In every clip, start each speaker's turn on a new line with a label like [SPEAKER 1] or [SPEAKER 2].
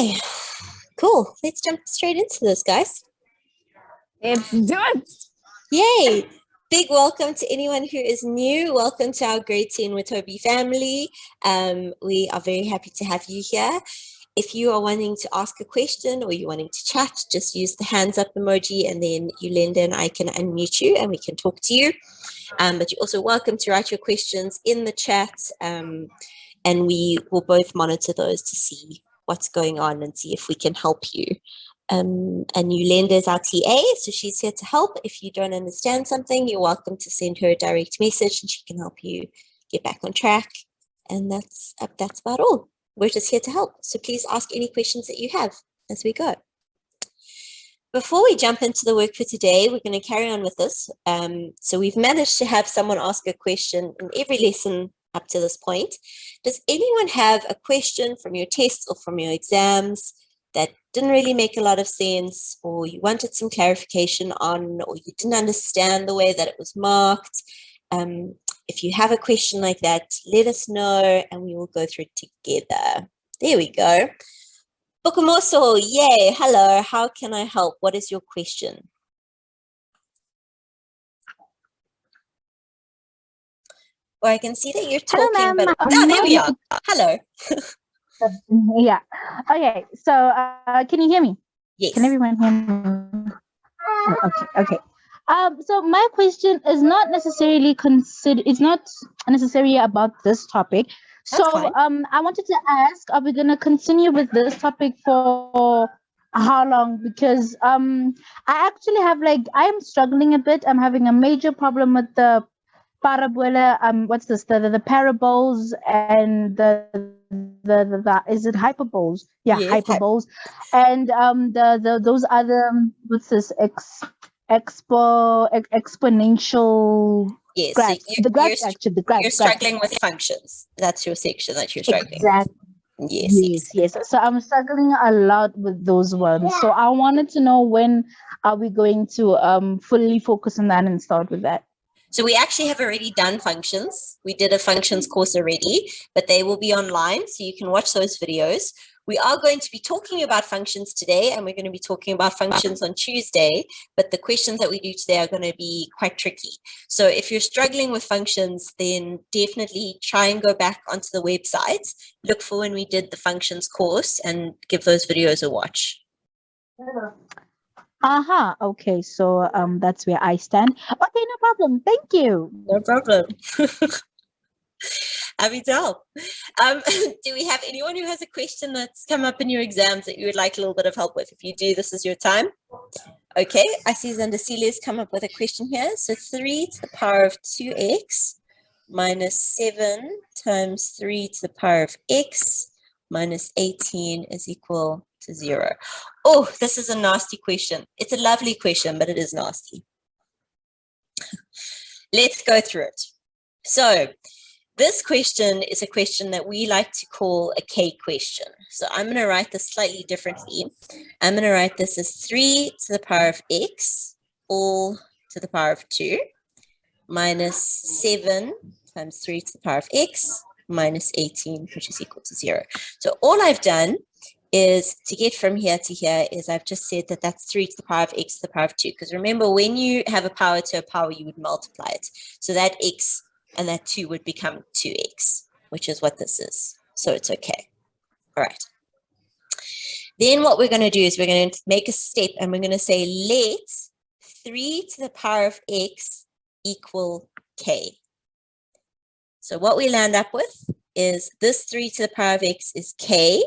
[SPEAKER 1] Okay, cool. Let's jump straight into this, guys.
[SPEAKER 2] Let's do it.
[SPEAKER 1] Yay! Big welcome to anyone who is new. Welcome to our Grade 10 Watobe family. We are very happy to have you here. If you are wanting to ask a question or you're wanting to chat, just use the hands up emoji and then Yolanda and I can unmute you and we can talk to you. But you're also welcome to write your questions in the chat and we will both monitor those to see what's going on and see if we can help you. And Yolanda is our TA, so she's here to help. If you don't understand something, you're welcome to send her a direct message and she can help you get back on track. And that's about all. We're just here to help. So please ask any questions that you have as we go. Before we jump into the work for today, we're going to carry on with this. So we've managed to have someone ask a question in every lesson up to this point. Does anyone have a question from your tests or from your exams that didn't really make a lot of sense, or you wanted some clarification on, or you didn't understand the way that it was marked? If you have a question like that, let us know and we will go through it together. There we go. Bukamoso, yay, hello, how can I help? What is your question? Well, I can see that you're talking, but there we are. Hello.
[SPEAKER 2] Yeah. Okay. So, can you hear me?
[SPEAKER 1] Yes.
[SPEAKER 2] Can everyone hear me? Oh, okay. So my question is not necessarily it's not necessarily about this topic.
[SPEAKER 1] That's
[SPEAKER 2] so
[SPEAKER 1] fine.
[SPEAKER 2] I wanted to ask, are we going to continue with this topic for how long? Because I actually have I'm struggling a bit. I'm having a major problem with the parabola, what's this, the parables and the is it hyperbolas? Yeah,
[SPEAKER 1] Yes,
[SPEAKER 2] hyperbolas. And those other, what's this, exponential
[SPEAKER 1] yes.
[SPEAKER 2] graphs.
[SPEAKER 1] So
[SPEAKER 2] The graphs, actually, the graphs.
[SPEAKER 1] You're struggling with functions. That's your section that you're struggling
[SPEAKER 2] Exactly.
[SPEAKER 1] with. Yes.
[SPEAKER 2] So I'm struggling a lot with those ones. So I wanted to know, when are we going to fully focus on that and start with that?
[SPEAKER 1] So we actually have already done functions. We did a functions course already, but they will be online, so you can watch those videos. We are going to be talking about functions today, and we're going to be talking about functions on Tuesday, but the questions that we do today are going to be quite tricky. So if you're struggling with functions, then definitely try and go back onto the website, look for when we did the functions course, and give those videos a watch.
[SPEAKER 2] Okay, so that's where I stand. Okay, no problem. Thank you.
[SPEAKER 1] No problem. Happy to help. Do we have anyone who has a question that's come up in your exams that you would like a little bit of help with? If you do, this is your time. Okay, I see Zandasili's come up with a question here. So 3 to the power of 2x minus 7 times 3 to the power of x minus 18 is equal to 0. Oh, this is a nasty question. It's a lovely question, but it is nasty. Let's go through it. So this question is a question that we like to call a K question. So I'm going to write this slightly differently. I'm going to write this as 3 to the power of x all to the power of 2 minus 7 times 3 to the power of x minus 18, which is equal to 0. So all I've done is, to get from here to here, is I've just said that that's 3 to the power of x to the power of 2. Because remember, when you have a power to a power, you would multiply it. So that x and that 2 would become 2x, which is what this is. So it's okay. All right. Then what we're going to do is we're going to make a step and we're going to say let 3 to the power of x equal k. So what we land up with is this 3 to the power of x is k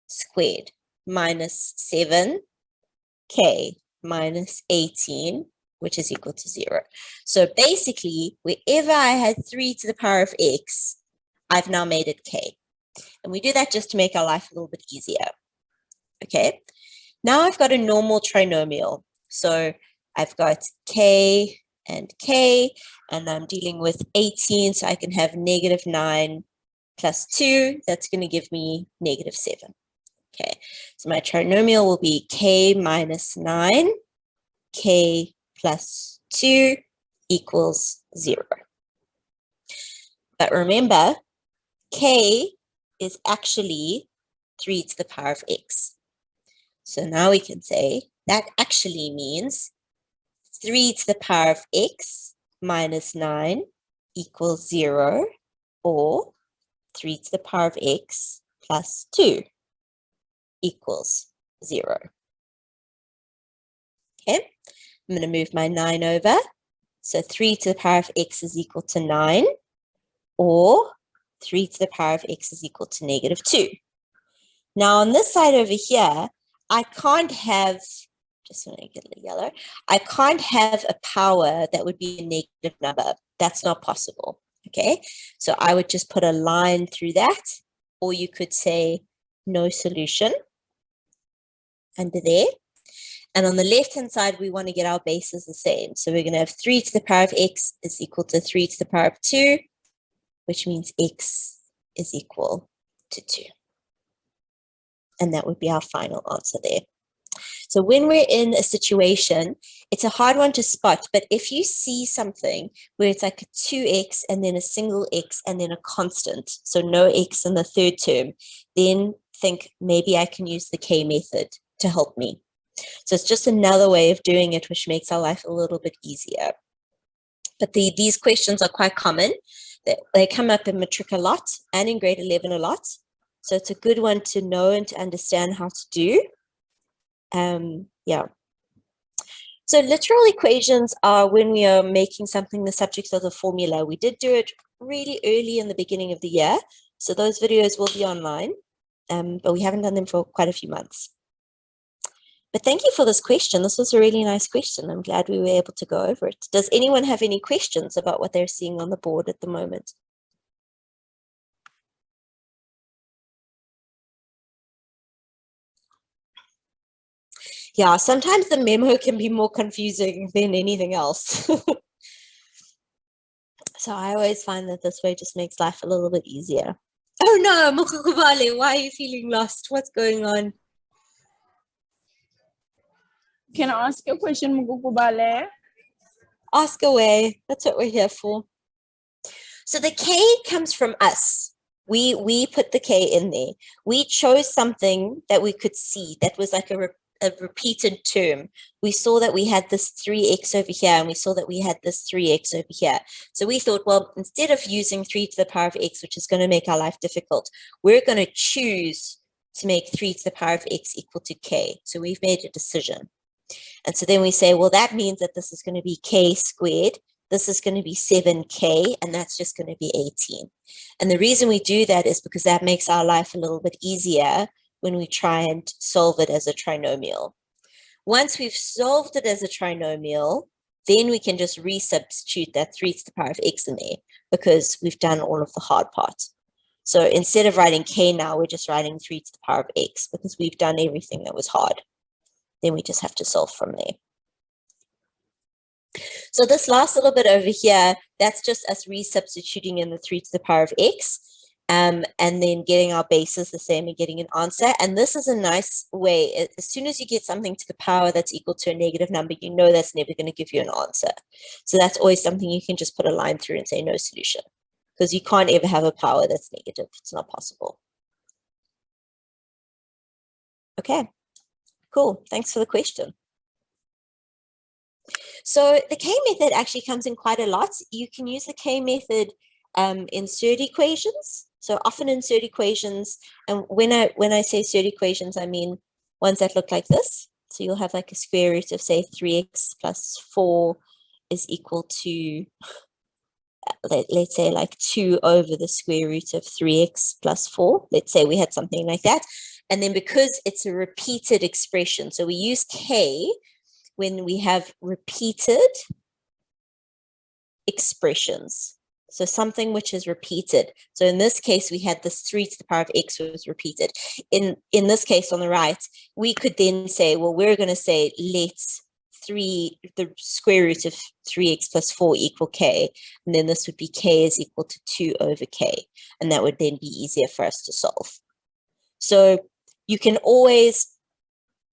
[SPEAKER 1] squared minus 7k minus 18, which is equal to 0. So basically, wherever I had 3 to the power of x, I've now made it k. And we do that just to make our life a little bit easier. Okay, now I've got a normal trinomial. So I've got k, and I'm dealing with 18, so I can have negative 9 plus 2. That's going to give me negative 7. Okay, so my trinomial will be k minus 9, k plus 2 equals 0. But remember, k is actually 3 to the power of x. So now we can say that actually means 3 to the power of x minus 9 equals 0, or 3 to the power of x plus 2 equals 0. Okay, I'm going to move my 9 over. So 3 to the power of x is equal to 9, or 3 to the power of x is equal to negative 2. Now on this side over here, I can't have, just want to get a yellow, I can't have a power that would be a negative number. That's not possible. Okay, so I would just put a line through that, or you could say no solution under there. And on the left-hand side, we want to get our bases the same. So we're going to have 3 to the power of x is equal to 3 to the power of 2, which means x is equal to 2. And that would be our final answer there. So when we're in a situation, it's a hard one to spot, but if you see something where it's like a 2x and then a single x and then a constant, so no x in the third term, then think maybe I can use the K method to help me. So it's just another way of doing it, which makes our life a little bit easier. But these questions are quite common. They come up in matric a lot and in grade 11 a lot. So it's a good one to know and to understand how to do. Yeah. So literal equations are when we are making something the subject of the formula. We did do it really early in the beginning of the year. So those videos will be online, but we haven't done them for quite a few months. But thank you for this question. This was a really nice question. I'm glad we were able to go over it. Does anyone have any questions about what they're seeing on the board at the moment? Yeah, sometimes the memo can be more confusing than anything else. So I always find that this way just makes life a little bit easier. Oh no, Mukukubale, why are you feeling lost? What's going on?
[SPEAKER 3] Can I ask you a question, Mukukubale?
[SPEAKER 1] Ask away. That's what we're here for. So the K comes from us. We put the K in there. We chose something that we could see that was like a repeated term. We saw that we had this 3x over here, and we saw that we had this 3x over here. So we thought, well, instead of using 3 to the power of x, which is going to make our life difficult, we're going to choose to make 3 to the power of x equal to k. So we've made a decision. And so then we say, well, that means that this is going to be k squared. This is going to be 7k, and that's just going to be 18. And the reason we do that is because that makes our life a little bit easier when we try and solve it as a trinomial. Once we've solved it as a trinomial, then we can just resubstitute that 3 to the power of x in there because we've done all of the hard part. So instead of writing k now, we're just writing 3 to the power of x because we've done everything that was hard. Then we just have to solve from there. So this last little bit over here, that's just us resubstituting in the 3 to the power of x. And then getting our bases the same and getting an answer. And this is a nice way. As soon as you get something to the power that's equal to a negative number, you know that's never going to give you an answer. So that's always something you can just put a line through and say no solution, because you can't ever have a power that's negative. It's not possible. Okay, cool. Thanks for the question. So the K method actually comes in quite a lot. You can use the K method in surd equations. So often in surd equations, and when I say surd equations, I mean ones that look like this. So you'll have like a square root of, say, 3x plus 4 is equal to, let's say, like 2 over the square root of 3x plus 4. Let's say we had something like that. And then because it's a repeated expression, so we use K when we have repeated expressions. So something which is repeated. So in this case, we had this 3 to the power of x was repeated. In this case on the right, we could then say, well, we're going to say let's the square root of 3x plus 4 equal k. And then this would be k is equal to 2 over k. And that would then be easier for us to solve. So you can always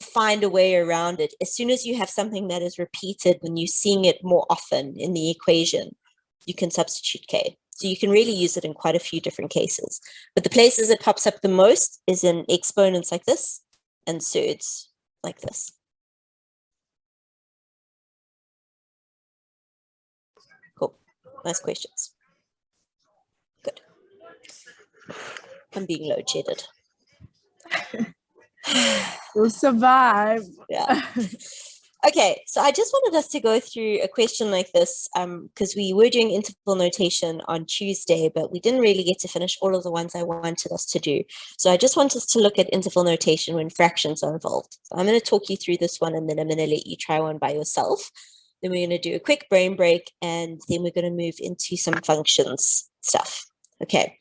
[SPEAKER 1] find a way around it. As soon as you have something that is repeated, when you're seeing it more often in the equation, you can substitute k. So you can really use it in quite a few different cases. But the places it pops up the most is in exponents like this and surds like this. Cool. Nice questions. Good. I'm being load-shedded.
[SPEAKER 3] You'll survive.
[SPEAKER 1] Yeah. Okay, so I just wanted us to go through a question like this because we were doing interval notation on Tuesday, but we didn't really get to finish all of the ones I wanted us to do. So I just want us to look at interval notation when fractions are involved. So I'm going to talk you through this one, and then I'm going to let you try one by yourself. Then we're going to do a quick brain break, and then we're going to move into some functions stuff. Okay.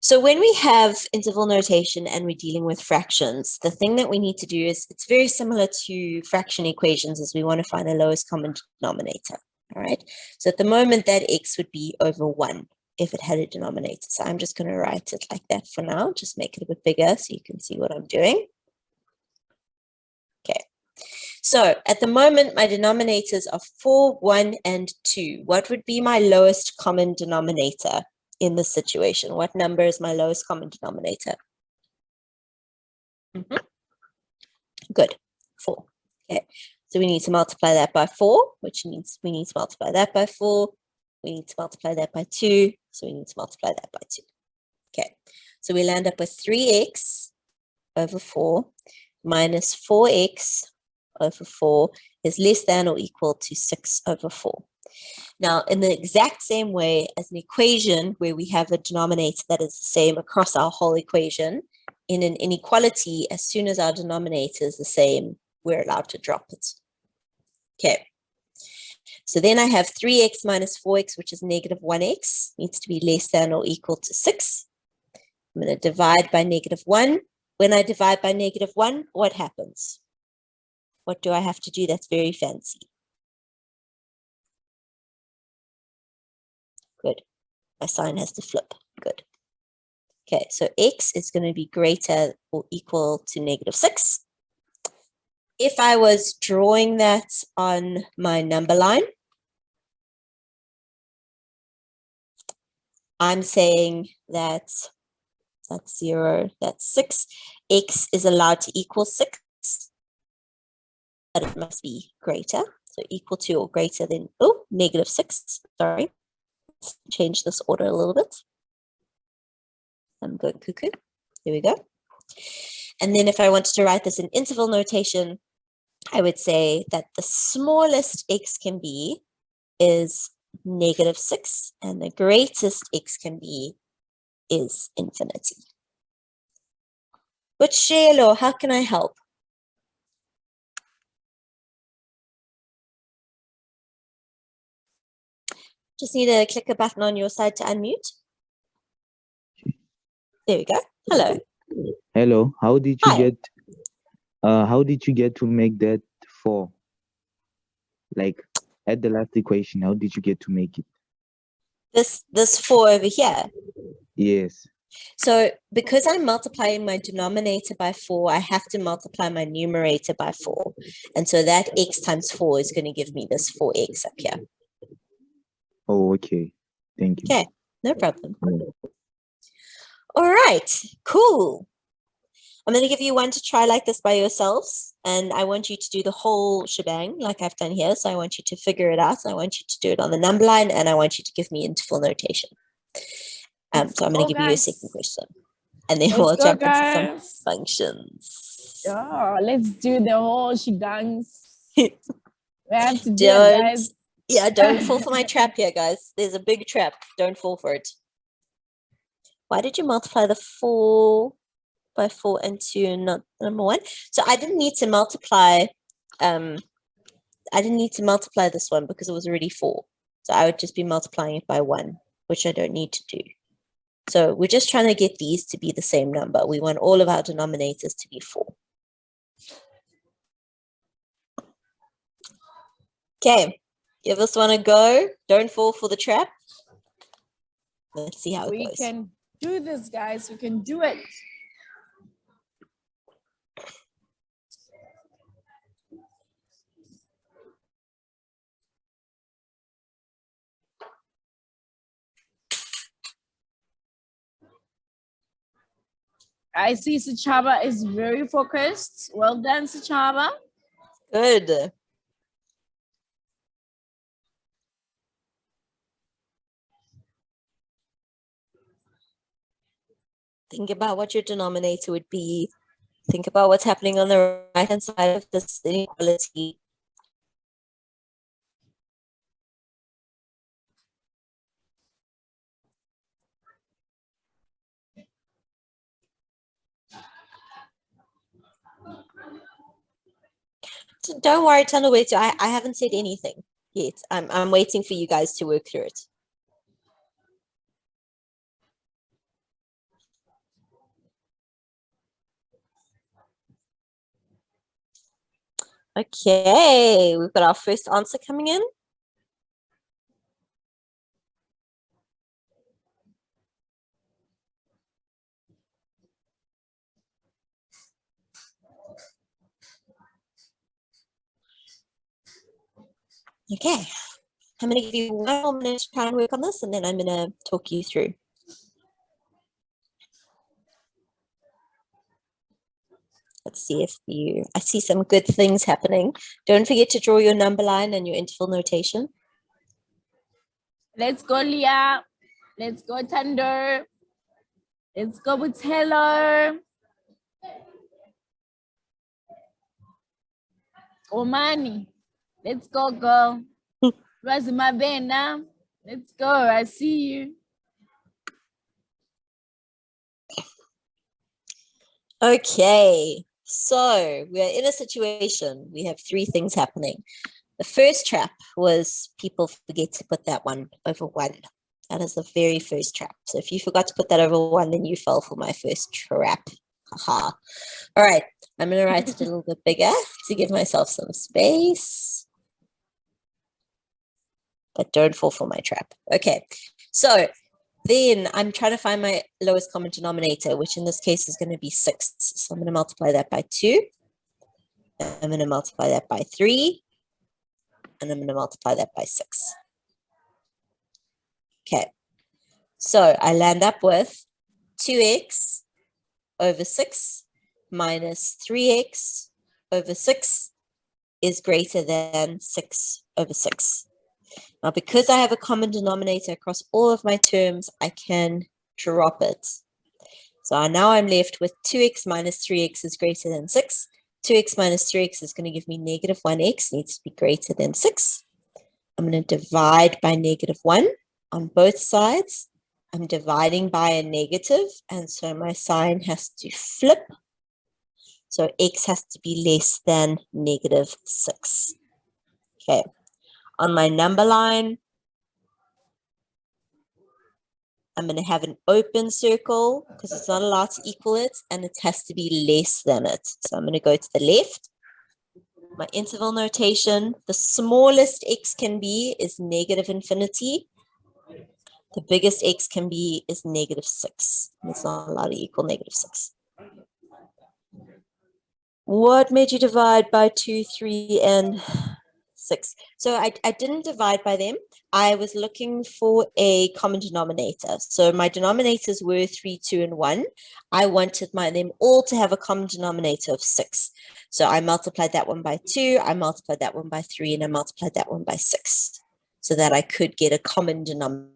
[SPEAKER 1] So when we have interval notation and we're dealing with fractions, the thing that we need to do is it's very similar to fraction equations, as we want to find the lowest common denominator. All right. So at the moment that x would be over 1 if it had a denominator. So I'm just going to write it like that for now. Just make it a bit bigger so you can see what I'm doing. Okay. So at the moment, my denominators are 4, 1, and 2. What would be my lowest common denominator in this situation? What number is my lowest common denominator? Good, 4. Okay, so we need to multiply that by 4, which means we need to multiply that by 4. We need to multiply that by 2, so we need to multiply that by 2. Okay, so we land up with 3x over 4 minus 4x over 4 is less than or equal to 6 over 4. Now, in the exact same way as an equation where we have a denominator that is the same across our whole equation, in an inequality, as soon as our denominator is the same, we're allowed to drop it. Okay. So then I have 3x minus 4x, which is negative 1x, needs to be less than or equal to 6. I'm going to divide by negative 1. When I divide by negative 1, what happens? What do I have to do that's very fancy? Good. My sign has to flip. Good. Okay, so x is going to be greater or equal to negative 6. If I was drawing that on my number line, I'm saying that that's 0, that's 6. X is allowed to equal 6, but it must be greater. So equal to or greater than, negative 6, sorry. Let's change this order a little bit. I'm going cuckoo. Here we go. And then if I wanted to write this in interval notation, I would say that the smallest x can be is negative 6, and the greatest x can be is infinity. But Shaylo, how can I help? Just need to click a button on your side to unmute. There we go. Hello.
[SPEAKER 4] Hello. How did you
[SPEAKER 1] Hi.
[SPEAKER 4] get to make that 4? Like at the last equation, how did you get to make it?
[SPEAKER 1] This 4 over here.
[SPEAKER 4] Yes.
[SPEAKER 1] So because I'm multiplying my denominator by 4, I have to multiply my numerator by 4. And so that x times 4 is going to give me this 4x up here.
[SPEAKER 4] Oh, okay. Thank you.
[SPEAKER 1] Okay, no problem. All right, cool. I'm going to give you one to try like this by yourselves, and I want you to do the whole shebang like I've done here. So I want you to figure it out. I want you to do it on the number line, and I want you to give me interval notation. So I'm going to give you a second question, and then we'll jump into some functions.
[SPEAKER 3] Yeah, let's do the whole shigangs. We have to do it, guys.
[SPEAKER 1] Yeah, don't fall for my trap here, guys. There's a big trap. Don't fall for it. Why did you multiply the 4 by 4 and 2 and not number 1? So I didn't need to multiply this one because it was already 4. So I would just be multiplying it by 1, which I don't need to do. So we're just trying to get these to be the same number. We want all of our denominators to be 4. Okay, give this one a go. Don't fall for the trap. Let's see how it goes.
[SPEAKER 3] We can do this, guys. We can do it. I see Suchaba is very focused. Well done, Suchaba.
[SPEAKER 1] Good. Think about what your denominator would be. Think about what's happening on the right-hand side of this inequality. So don't worry, Tanaweti, I haven't said anything yet. I'm waiting for you guys to work through it. Okay, we've got our first answer coming in. Okay, I'm going to give you 1 more minute to try and work on this, and then I'm going to talk you through. Let's see if I see some good things happening. Don't forget to draw your number line and your interval notation.
[SPEAKER 3] Let's go, Leah. Let's go, Thunder. Let's go with Taylor. Omani. Let's go, girl. Razimabena. Let's go. I see you.
[SPEAKER 1] Okay, so we're in a situation. We have 3 things happening. The first trap was people forget to put that 1 over 1. That is the very first trap. So if you forgot to put that over 1, then you fell for my first trap. Haha. All right, I'm going to write it a little bit bigger to give myself some space. But don't fall for my trap. Okay, so then I'm trying to find my lowest common denominator, which in this case is going to be 6. So I'm going to multiply that by 2. I'm going to multiply that by 3. And I'm going to multiply that by 6. Okay, so I land up with 2x over 6 minus 3x over 6 is greater than 6 over 6. Now, because I have a common denominator across all of my terms, I can drop it. So now I'm left with 2x minus 3x is greater than 6. 2x minus 3x is going to give me negative 1x, needs to be greater than 6. I'm going to divide by negative 1 on both sides. I'm dividing by a negative, and so my sign has to flip. So x has to be less than negative 6. Okay. On my number line, I'm going to have an open circle because it's not allowed to equal it, and it has to be less than it. So I'm going to go to the left. My interval notation, the smallest x can be is negative infinity. The biggest x can be is negative 6. It's not allowed to equal negative 6. What made you divide by 2, 3, and 6? So I didn't divide by them. I was looking for a common denominator. So my denominators were 3, 2, and 1. I wanted them all to have a common denominator of 6. So I multiplied that one by 2, I multiplied that one by 3, and I multiplied that one by 6 so that I could get a common denominator.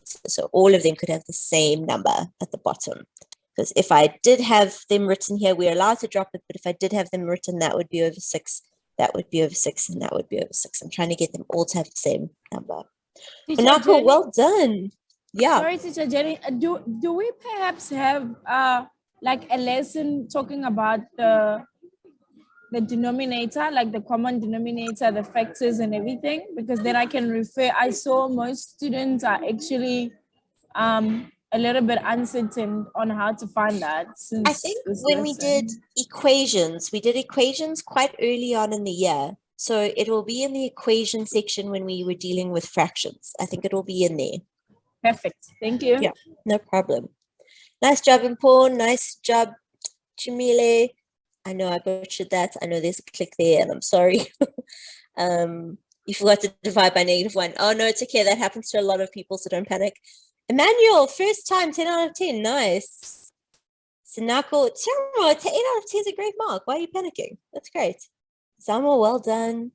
[SPEAKER 1] So all of them could have the same number at the bottom. Because if I did have them written here, we're allowed to drop it, but if I did have them written, that would be over 6. That would be over 6, and that would be over 6. I'm trying to get them all to have the same number.
[SPEAKER 3] Teacher
[SPEAKER 1] But cool,
[SPEAKER 3] Jenny,
[SPEAKER 1] well done. Yeah.
[SPEAKER 3] sorry, Teacher Jenny. Do we perhaps have like a lesson talking about the denominator, like the common denominator, the factors and everything? Because then I can refer. I saw most students are actually a little bit uncertain on how to find that.
[SPEAKER 1] I think when we did equations quite early on in the year. So it will be in the equation section when we were dealing with fractions. I think it will be in there.
[SPEAKER 3] Perfect. Thank you.
[SPEAKER 1] Yeah, no problem. Nice job, Paul. Nice job, Chimile. I know I butchered that. I know there's a click there, and I'm sorry. You forgot to divide by negative 1. Oh, no, it's okay. That happens to a lot of people, so don't panic. Emmanuel, first time, 10 out of 10. Nice. So now call Samuel, 8 out of 10 is a great mark. Why are you panicking? That's great. Samuel, well done.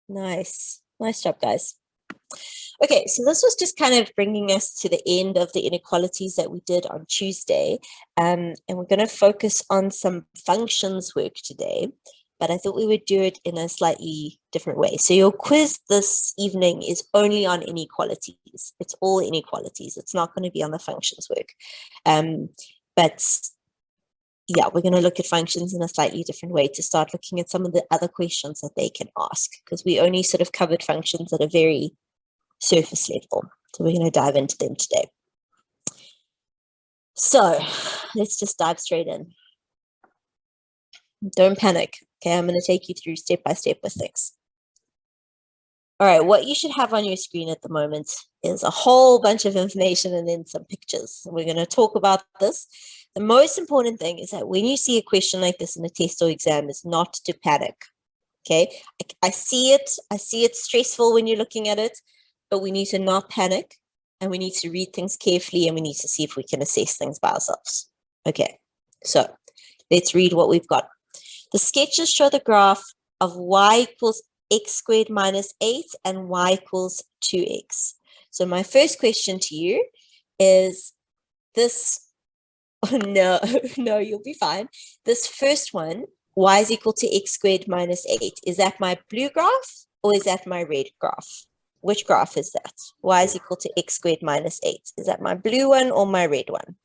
[SPEAKER 1] Nice. Nice job, guys. Okay, so this was just kind of bringing us to the end of the inequalities that we did on Tuesday. And we're going to focus on some functions work today, but I thought we would do it in a slightly different way. So your quiz this evening is only on inequalities. It's all inequalities. It's not going to be on the functions work. But yeah, we're going to look at functions in a slightly different way to start looking at some of the other questions that they can ask, because we only sort of covered functions at a very surface level. So we're going to dive into them today. So let's just dive straight in. Don't panic. Okay, I'm going to take you through step by step with things. All right, what you should have on your screen at the moment is a whole bunch of information and then some pictures. We're going to talk about this. The most important thing is that when you see a question like this in a test or exam is not to panic. Okay, I see it. I see it's stressful when you're looking at it, but we need to not panic and we need to read things carefully and we need to see if we can assess things by ourselves. Okay, so let's read what we've got. The sketches show the graph of y equals x squared minus 8 and y equals 2x. So my first question to you is this. Oh, no, you'll be fine. This first one, y is equal to x squared minus 8. Is that my blue graph or is that my red graph? Which graph is that? Y is equal to x squared minus 8. Is that my blue one or my red one?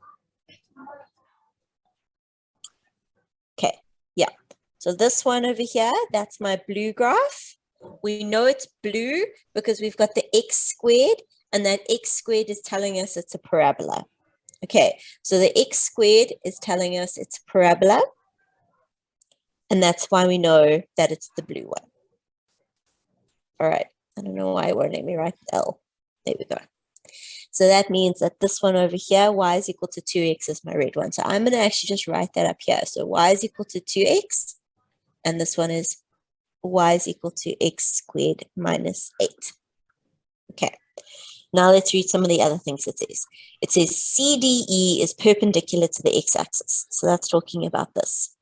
[SPEAKER 1] Okay, yeah. So this one over here, that's my blue graph. We know it's blue because we've got the x squared, and that x squared is telling us it's a parabola. Okay, so the x squared is telling us it's a parabola, and that's why we know that it's the blue one. All right, I don't know why it won't let me write L. There we go. So that means that this one over here, y is equal to 2x is my red one. So I'm going to actually just write that up here. So y is equal to 2x, and this one is y is equal to x squared minus 8. Okay. Now let's read some of the other things it says. It says CDE is perpendicular to the x-axis. So that's talking about this.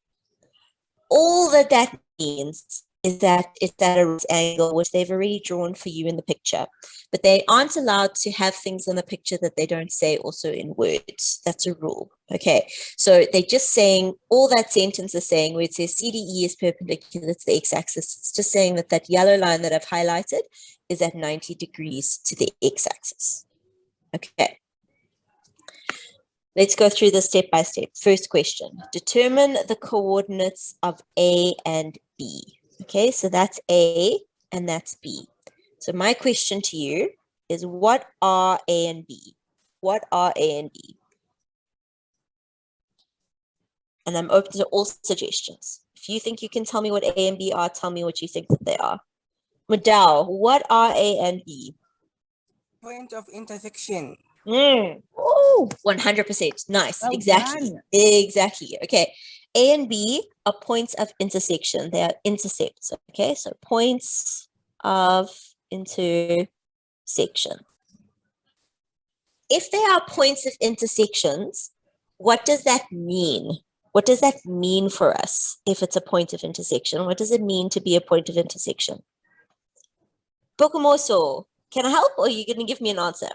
[SPEAKER 1] All that means is that it's at a right angle, which they've already drawn for you in the picture. But they aren't allowed to have things in the picture that they don't say also in words. That's a rule. Okay, so they're just saying, all that sentence is saying where it says CDE is perpendicular to the x-axis. It's just saying that that yellow line that I've highlighted is at 90 degrees to the x-axis. Okay. Let's go through this step by step. First question, determine the coordinates of A and B. Okay, so that's A and that's B. So my question to you is, what are A and B? What are A and B? And I'm open to all suggestions. If you think you can tell me what A and B are, tell me what you think that they are. Madal, what are A and B?
[SPEAKER 5] Point of intersection.
[SPEAKER 1] Oh, 100%. Nice.
[SPEAKER 3] Well
[SPEAKER 1] exactly.
[SPEAKER 3] done.
[SPEAKER 1] Exactly. Okay. A and B are points of intersection. They are intercepts. Okay. So points of intersection. If they are points of intersections, what does that mean? What does that mean for us if it's a point of intersection? What does it mean to be a point of intersection? Bokumoso, can I help, or are you going to give me an answer?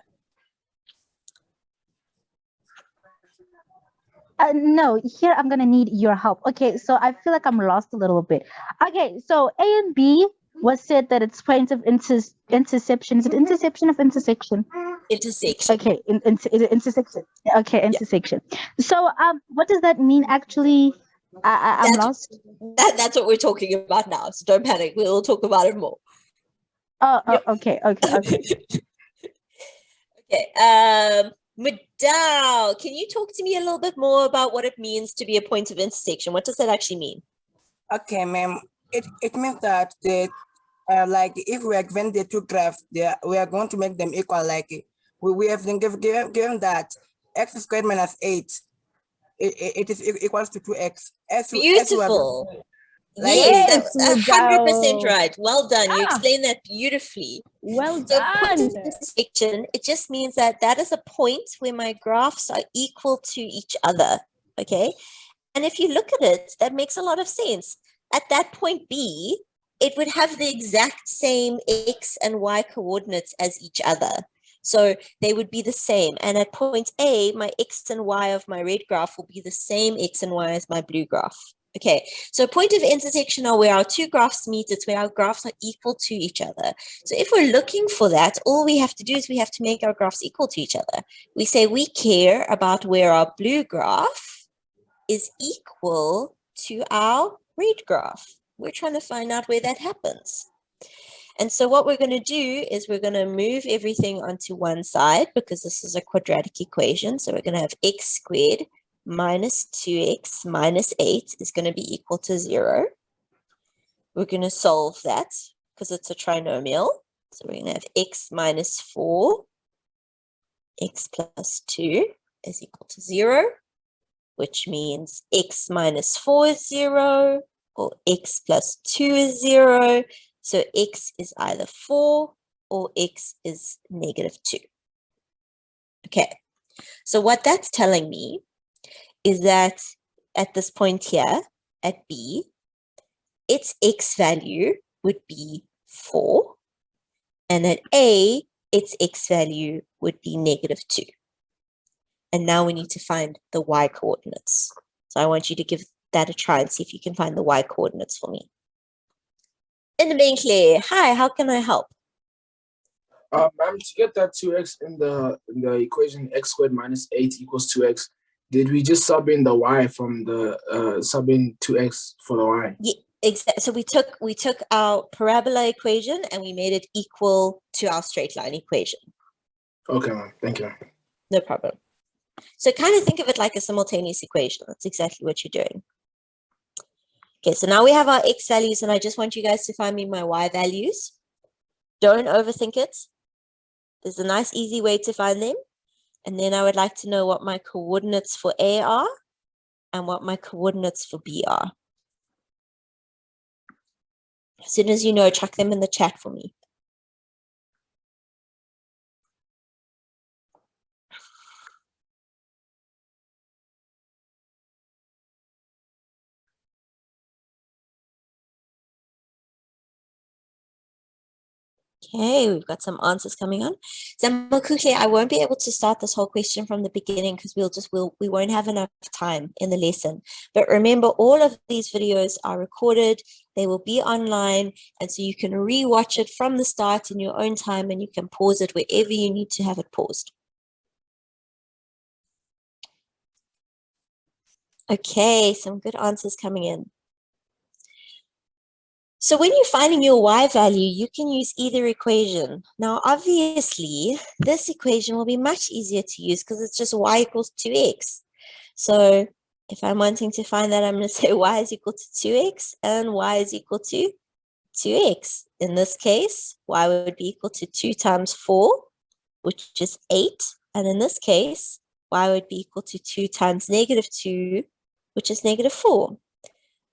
[SPEAKER 2] No, here I'm gonna need your help. Okay, so I feel like I'm lost a little bit. Okay, so A and B was said that it's points of interception. Is it interception of intersection?
[SPEAKER 1] Intersection.
[SPEAKER 2] Okay, intersection. Okay, intersection. So what does that mean actually? I'm lost.
[SPEAKER 1] That's what we're talking about now. So don't panic. We'll talk about it more.
[SPEAKER 2] Okay.
[SPEAKER 1] Okay. Madal, can you talk to me a little bit more about what it means to be a point of intersection? What does that actually mean?
[SPEAKER 5] Okay, ma'am. It means that like if we are given the two graphs, we are going to make them equal. Like we have been given that x squared minus 8, it is equals to 2x.
[SPEAKER 1] Beautiful.
[SPEAKER 5] Like
[SPEAKER 1] Yes,
[SPEAKER 3] Yes,
[SPEAKER 1] that's 100%
[SPEAKER 3] Madal.
[SPEAKER 1] right. Well done. You
[SPEAKER 3] Ah.
[SPEAKER 1] explained that beautifully.
[SPEAKER 3] Well
[SPEAKER 1] So point
[SPEAKER 3] done.
[SPEAKER 1] of intersection, it just means that that is a point where my graphs are equal to each other. okay? And if you look at it, that makes a lot of sense. At that point B, it would have the exact same X and Y coordinates as each other. So they would be the same. And at point A, my X and Y of my red graph will be the same X and Y as my blue graph. Okay, so point of intersection are where our two graphs meet. It's where our graphs are equal to each other. So if we're looking for that, all we have to do is we have to make our graphs equal to each other. We say we care about where our blue graph is equal to our red graph. We're trying to find out where that happens. And so what we're going to do is we're going to move everything onto one side because this is a quadratic equation. So we're going to have x squared minus 2x minus 8 is going to be equal to 0. We're going to solve that because it's a trinomial. So we're going to have x minus 4, x plus 2 is equal to 0, which means x minus 4 is 0 or x plus 2 is 0. So x is either 4 or x is negative 2. Okay, so what that's telling me is that at this point here, at B, its x value would be 4, and at A, its x value would be negative 2. And now we need to find the y coordinates. So I want you to give that a try and see if you can find the y coordinates for me. In the main Claire, hi, how can I help?
[SPEAKER 6] Ma'am, to get that 2x in the equation x squared minus 8 equals 2x, did we just sub in the y from the sub in 2x for the y?
[SPEAKER 1] Yeah, exactly. So we took our parabola equation and we made it equal to our straight line equation.
[SPEAKER 6] Okay, ma'am. Thank you.
[SPEAKER 1] No problem. So kind of think of it like a simultaneous equation. That's exactly what you're doing. Okay, so now we have our x values, and I just want you guys to find me my y values. Don't overthink it. There's a nice, easy way to find them. And then I would like to know what my coordinates for A are and what my coordinates for B are. As soon as you know, chuck them in the chat for me. Okay, we've got some answers coming on. Zamakukle, I won't be able to start this whole question from the beginning because we won't have enough time in the lesson. But remember, all of these videos are recorded. They will be online, and so you can rewatch it from the start in your own time, and you can pause it wherever you need to have it paused. Okay, some good answers coming in. So when you're finding your y value, you can use either equation. Now, obviously, this equation will be much easier to use because it's just y equals 2x. So if I'm wanting to find that, I'm going to say y is equal to 2x and y is equal to 2x. In this case, y would be equal to 2 times 4, which is 8. And in this case, y would be equal to 2 times negative 2, which is negative 4.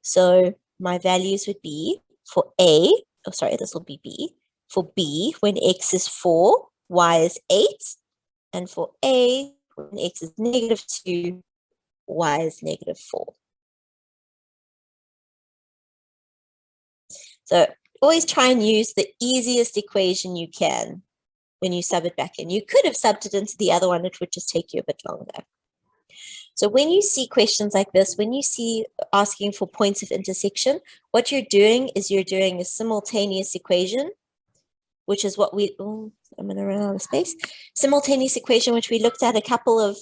[SPEAKER 1] So my values would be for A, oh sorry, this will be B. For B, when x is 4, y is 8. And for A, when x is negative 2, y is negative 4. So always try and use the easiest equation you can when you sub it back in. You could have subbed it into the other one, it would just take you a bit longer. So when you see questions like this, when you see asking for points of intersection, what you're doing is you're doing a simultaneous equation, which is what we, oh, I'm going to run out of space. Simultaneous equation, which we looked at a couple of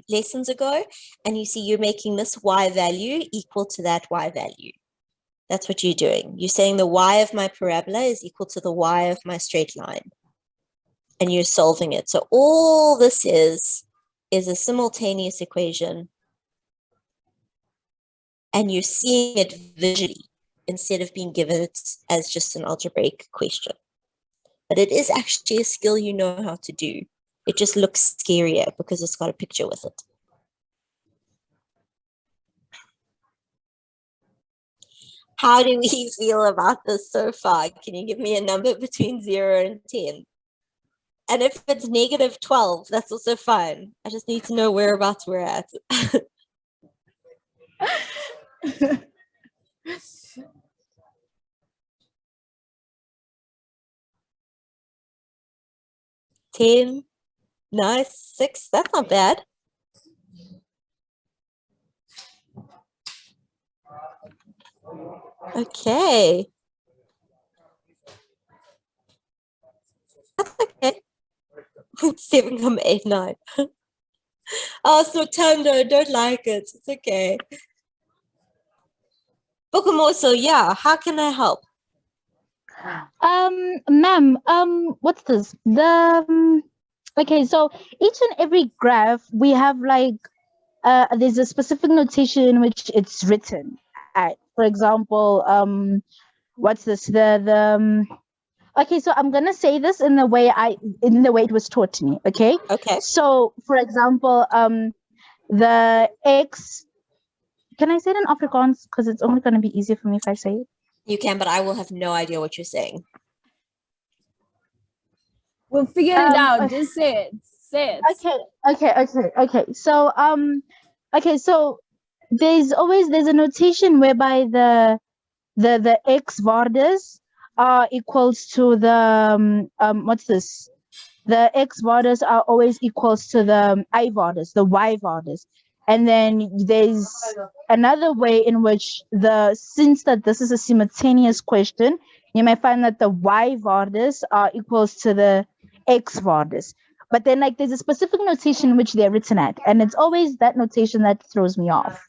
[SPEAKER 1] lessons ago. And you see you're making this y value equal to that y value. That's what you're doing. You're saying the y of my parabola is equal to the y of my straight line. And you're solving it. So all this is a simultaneous equation, and you're seeing it visually instead of being given it as just an algebraic question. But it is actually a skill you know how to do. It just looks scarier because it's got a picture with it. How do we feel about this so far? Can you give me a number between 0 and 10? And if it's negative 12, that's also fine. I just need to know whereabouts we're at. Ten, 9, 6. That's not bad. Okay. That's okay. 7, 8, 9. Oh, so tender. Don't like it. It's okay. Bokumoso, yeah. How can I help?
[SPEAKER 2] Ma'am, what's this? Okay, so each and every graph we have like there's a specific notation in which it's written at. For example, what's this? Okay, so I'm gonna say this in the way it was taught to me. Okay.
[SPEAKER 1] Okay.
[SPEAKER 2] So, for example, the X. Can I say it in Afrikaans? Because it's only gonna be easier for me if I say it.
[SPEAKER 1] You can, but I will have no idea what you're saying.
[SPEAKER 3] We'll figure it out. Just say it. Say it.
[SPEAKER 2] Okay. So so there's a notation whereby the X vardas are equals to the what's this? The X vardas are always equals to the I vardas, the Y vardas. And then there's another way in which since that this is a simultaneous question, you may find that the Y vardas are equals to the X vardas. But then like there's a specific notation which they're written at, and it's always that notation that throws me off.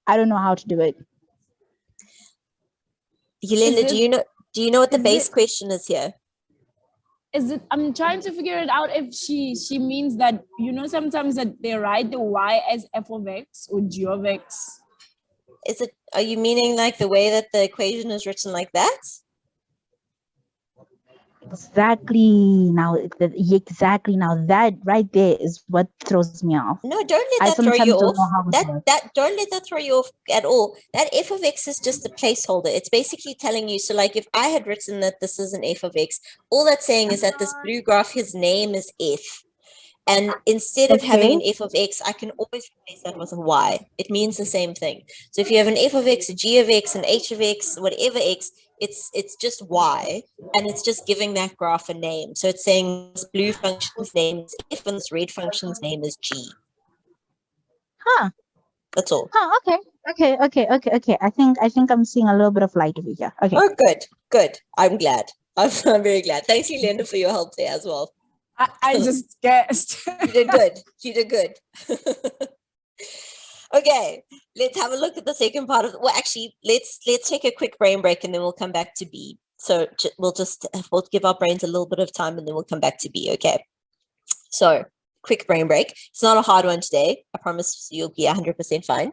[SPEAKER 2] I don't know how to do it.
[SPEAKER 1] Yolanda, do you know what the base question is here?
[SPEAKER 3] Is it? I'm trying to figure it out if she means that, you know, sometimes that they write the Y as f of x or g of x.
[SPEAKER 1] Are you meaning like the way that the equation is written like that?
[SPEAKER 2] Exactly. Now that right there is what throws me off.
[SPEAKER 1] No, don't let that throw you off. Don't let that throw you off at all. That f of x is just a placeholder. It's basically telling you, so like if I had written that this is an f of x, all that's saying is that this blue graph, his name is f. And instead of having an f of x, I can always replace that with a y. It means the same thing. So if you have an f of x, a g of x, an h of x, whatever x, it's just y, and it's just giving that graph a name. So it's saying this blue function's name is f, and this red function's name is g.
[SPEAKER 2] Huh.
[SPEAKER 1] That's all.
[SPEAKER 2] Huh. Okay. I think I'm seeing a little bit of light over here. Okay.
[SPEAKER 1] Oh, good. I'm glad. I'm very glad. Thanks, Yolanda, for your help there as well.
[SPEAKER 3] I just guessed.
[SPEAKER 1] You did good. Okay, let's have a look at the second part of. Well, actually, let's take a quick brain break and then we'll come back to B. So we'll give our brains a little bit of time and then we'll come back to B. Okay. So quick brain break. It's not a hard one today. I promise you'll be 100% fine.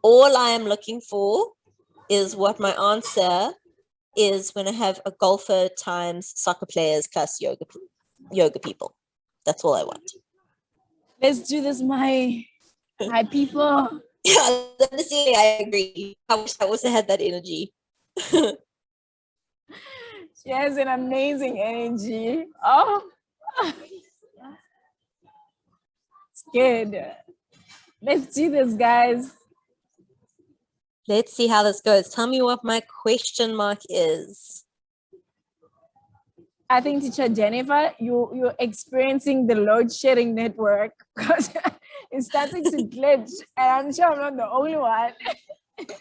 [SPEAKER 1] All I am looking for is what my answer is when I have a golfer times soccer players plus yoga people. That's all I want.
[SPEAKER 3] Let's do this, my people.
[SPEAKER 1] Yeah, honestly, I agree. I wish I also had that energy.
[SPEAKER 3] She has an amazing energy. Oh, it's good. Let's do this, guys.
[SPEAKER 1] Let's see how this goes. Tell me what my question mark is.
[SPEAKER 3] I think, Teacher Jennifer, you're experiencing the load shedding network because it's starting to glitch, and I'm sure I'm not the only one.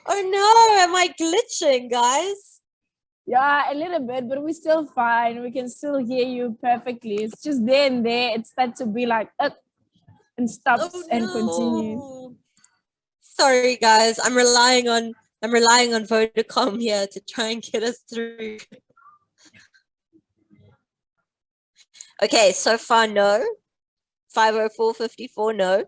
[SPEAKER 1] Oh no, am I glitching, guys?
[SPEAKER 3] Yeah, a little bit, but we're still fine. We can still hear you perfectly. It's just there and there. It starts to be like, and stops and continues.
[SPEAKER 1] Sorry, guys. I'm relying on Vodacom here to try and get us through. Okay, so far, no. 504.54, no.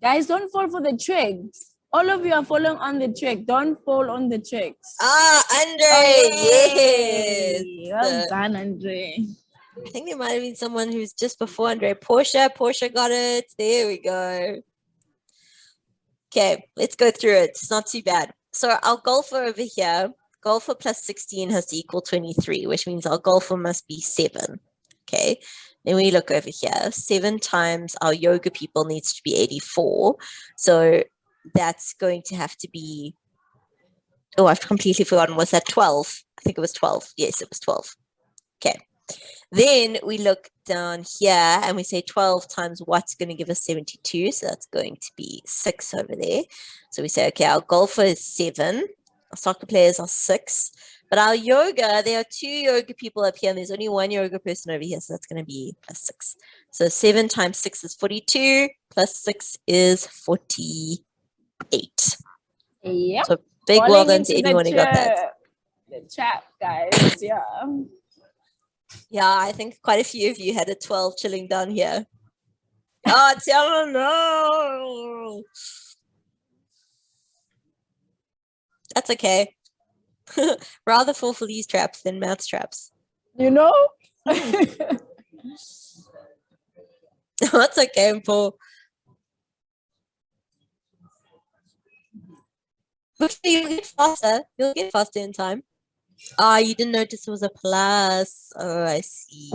[SPEAKER 3] Guys, don't fall for the tricks. All of you are falling on the trick. Don't fall on the tricks.
[SPEAKER 1] Andre, yes.
[SPEAKER 3] Well done, Andre.
[SPEAKER 1] I think there might have been someone who's just before Andre. Portia got it. There we go. Okay, let's go through it. It's not too bad. So our golfer over here golfer plus 16 has to equal 23, which means our golfer must be 7. Okay, then we look over here. 7 times our yoga people needs to be 84. So that's going to have to be, oh, I've completely forgotten. Was that 12? I think it was 12. Yes, it was 12. Okay. Then we look down here and we say 12 times what's going to give us 72. So that's going to be 6 over there. So we say, okay, our golfer is 7. Our soccer players are 6. But our yoga, there are 2 yoga people up here and there's only 1 yoga person over here. So that's going to be plus 6. So 7 times 6 is 42. Plus 6 is 48.
[SPEAKER 3] Yeah.
[SPEAKER 1] So big well done to anyone who got that.
[SPEAKER 3] The chat, guys. Yeah.
[SPEAKER 1] Yeah, I think quite a few of you had a 12 chilling down here. Oh, Tiana, no. That's okay. Rather fall for these traps than maths traps.
[SPEAKER 3] You know?
[SPEAKER 1] That's okay, Paul. But you'll get faster. You'll get faster in time. Ah, you didn't notice it was a plus. Oh, I see.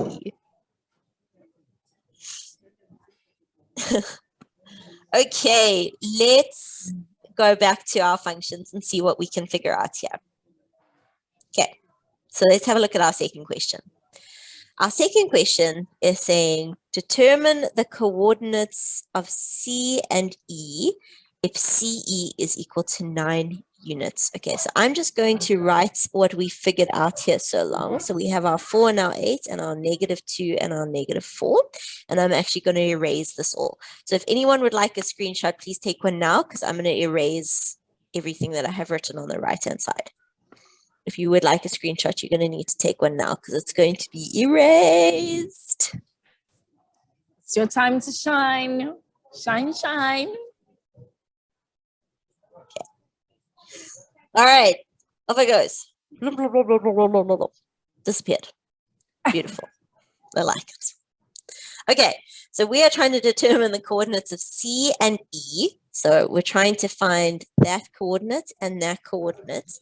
[SPEAKER 1] Okay, let's go back to our functions and see what we can figure out here. Okay, so let's have a look at our second question. Our second question is saying, determine the coordinates of C and E if CE is equal to 9 units. Okay, so I'm just going to write what we figured out here so long. So we have our 4 and our 8 and our -2 and our -4. And I'm actually going to erase this all. So if anyone would like a screenshot, please take one now because I'm going to erase everything that I have written on the right-hand side. If you would like a screenshot, you're going to need to take one now because it's going to be erased.
[SPEAKER 3] It's your time to shine. Shine, shine.
[SPEAKER 1] Okay. All right. Off it goes. Disappeared. Beautiful. I like it. Okay. So we are trying to determine the coordinates of C and E. So we're trying to find that coordinate and that coordinate.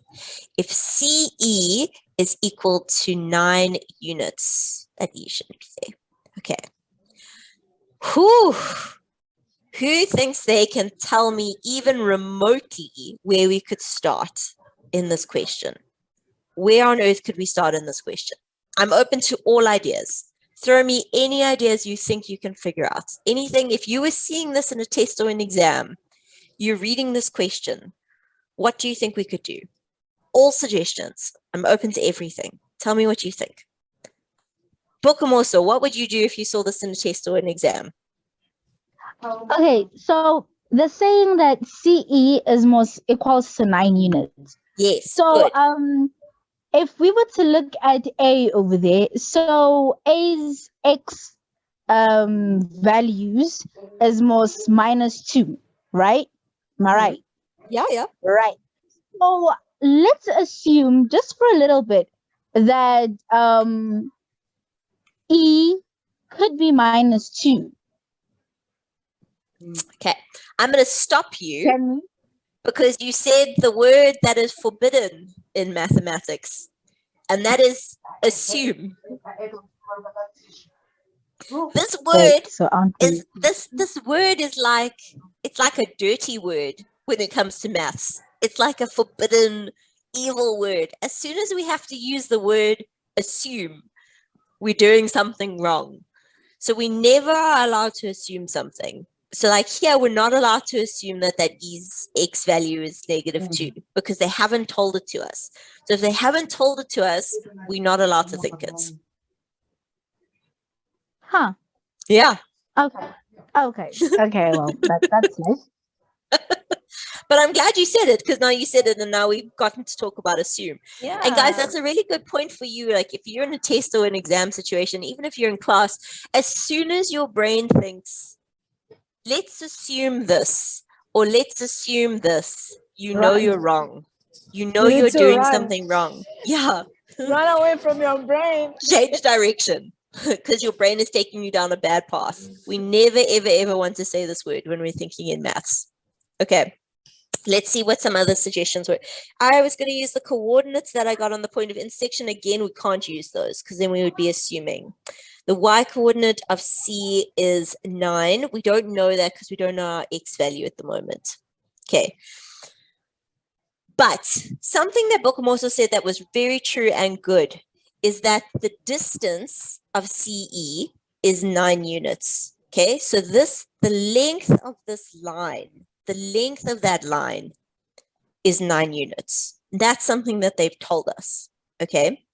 [SPEAKER 1] If CE is equal to 9 units, that E shouldn't be there. Okay. Who thinks they can tell me even remotely where we could start in this question? Where on earth could we start in this question? I'm open to all ideas. Throw me any ideas you think you can figure out. Anything, if you were seeing this in a test or an exam, you're reading this question, what do you think we could do? All suggestions. I'm open to everything. Tell me what you think. Bokamoso, what would you do if you saw this in a test or an exam?
[SPEAKER 2] Okay, so the saying that CE is most equals to 9 units.
[SPEAKER 1] Yes.
[SPEAKER 2] So
[SPEAKER 1] good.
[SPEAKER 2] if we were to look at A over there, so A's X values is most -2, right? Am I right?
[SPEAKER 1] Yeah.
[SPEAKER 2] Right. So let's assume just for a little bit that E could be -2.
[SPEAKER 1] Okay. I'm going to stop you because you said the word that is forbidden in mathematics, and that is assume. This word is this word is like, it's like a dirty word when it comes to maths. It's like a forbidden, evil word. As soon as we have to use the word assume, we're doing something wrong. So we never are allowed to assume something. So like here, we're not allowed to assume that E's X value is -2 because they haven't told it to us. So if they haven't told it to us, we're not allowed to think it.
[SPEAKER 2] Huh.
[SPEAKER 1] Yeah.
[SPEAKER 2] Okay. Well, that's nice.
[SPEAKER 1] But I'm glad you said it because now you said it and now we've gotten to talk about assume.
[SPEAKER 3] Yeah.
[SPEAKER 1] And guys, that's a really good point for you. Like if you're in a test or an exam situation, even if you're in class, as soon as your brain thinks, let's assume this, or let's assume this, you know you're wrong. You know you're doing something wrong. Yeah.
[SPEAKER 3] Run away from your brain.
[SPEAKER 1] Change direction because your brain is taking you down a bad path. We never, ever, ever want to say this word when we're thinking in maths. Okay. Let's see what some other suggestions were. I was going to use the coordinates that I got on the point of intersection. Again, we can't use those because then we would be assuming. The y coordinate of C is 9. We don't know that because we don't know our x value at the moment. Okay. But something that Bokum also said that was very true and good is that the distance of CE is 9 units. Okay, so the length of this line, the length of that line is 9 units. That's something that they've told us. Okay.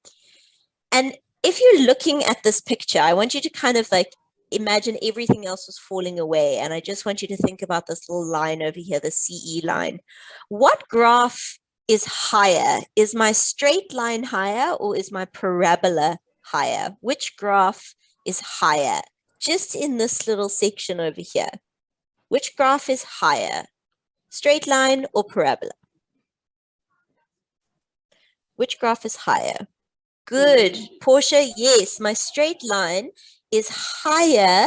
[SPEAKER 1] And if you're looking at this picture, I want you to kind of like imagine everything else was falling away. And I just want you to think about this little line over here, the CE line. What graph is higher? Is my straight line higher or is my parabola higher? Which graph is higher? Just in this little section over here. Which graph is higher? Straight line or parabola? Which graph is higher? Good. Portia, yes, my straight line is higher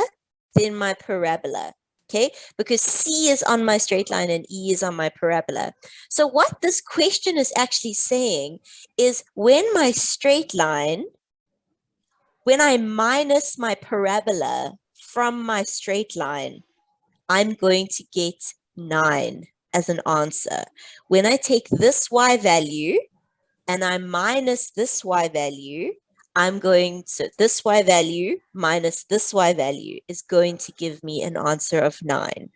[SPEAKER 1] than my parabola. Okay, because C is on my straight line and E is on my parabola. So what this question is actually saying is when my straight line, when I minus my parabola from my straight line, I'm going to get 9 as an answer. When I take this y value and I minus this y value, so this y value minus this y value is going to give me an answer of 9.